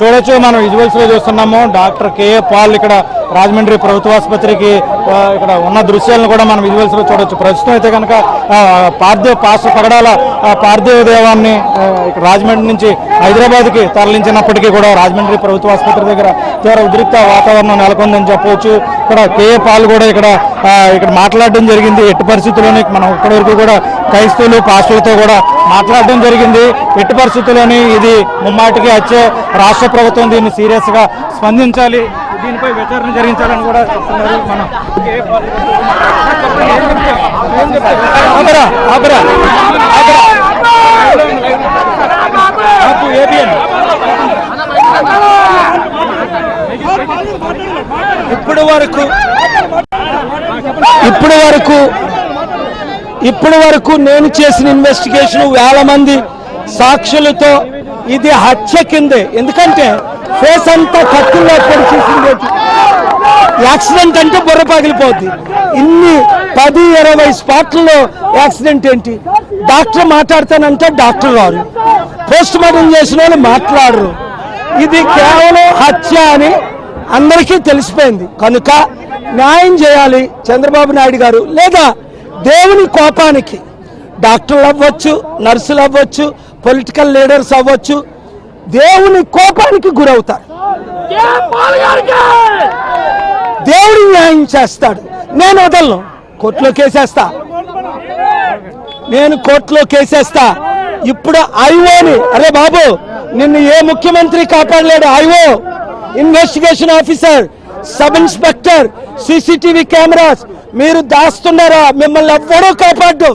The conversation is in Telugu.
చూడొచ్చు మనం విజువల్స్ లో చూస్తున్నాము. డాక్టర్ కేఏ పాల్ ఇక్కడ రాజమండ్రి ప్రభుత్వ ఆసుపత్రికి ఇక్కడ ఉన్న దృశ్యాలను కూడా మనం విజువల్స్ లో చూడొచ్చు. ప్రస్తుతం అయితే కనుక పాస్టర్ పగడాల పార్థివ దేవాన్ని రాజమండ్రి నుంచి హైదరాబాద్ కి తరలించినప్పటికీ కూడా రాజమండ్రి ప్రభుత్వ ఆసుపత్రి దగ్గర తీవ్ర ఉద్రిక్త వాతావరణం నెలకొందని చెప్పవచ్చు. ఇక్కడ కేఏ పాల్ కూడా ఇక్కడ మాట్లాడడం జరిగింది. ఎట్టి పరిస్థితుల్లోనే మనం ఇప్పటివరకు కూడా క్రైస్తవులు పాస్టర్లతో కూడా మాట్లాడడం జరిగింది. ఎట్టి పరిస్థితుల్లోని ఇది ముమ్మాటికి వచ్చే రాష్ట్ర ప్రభుత్వం దీన్ని సీరియస్ గా స్పందించాలి, దీనిపై విచారణ జరిగించాలని కూడా చెప్తున్నారు. మనం ఇప్పటి వరకు నేను చేసిన ఇన్వెస్టిగేషన్ వేల మంది సాక్షులతో ఇది హత్య కిందే. ఎందుకంటే ఫేస్ అంతా కత్తుల్లో పొడిచేసింది. యాక్సిడెంట్ అంటే బుర్ర పగిలిపోద్ది. ఇన్ని 10-20 స్పాట్లలో యాక్సిడెంట్ ఏంటి? డాక్టర్ మాట్లాడతానంటే డాక్టర్ రారు, పోస్ట్ మార్టం చేసిన వాళ్ళు మాట్లాడరు. ఇది కేవలం హత్య అని అందరికీ తెలిసిపోయింది. కనుక న్యాయం చేయాలి చంద్రబాబు నాయుడు గారు, లేదా దేవుని కోపానికి డాక్టర్లు అవ్వచ్చు, నర్సులు అవ్వచ్చు, పొలిటికల్ లీడర్స్ అవ్వచ్చు, దేవుని కోపానికి గురవుతారు. దేవుడు న్యాయం చేస్తాడు. నేను వదలను, కోర్టులో కేసేస్తా. ఇప్పుడు ఐఓని, అరే బాబు నిన్ను ఏ ముఖ్యమంత్రి కాపాడలేడు. IO, investigation officer, sub inspector, CCTV cameras మీరు దాస్తున్నారా? మిమ్మల్ని ఎవ్వరూ కాపాడు.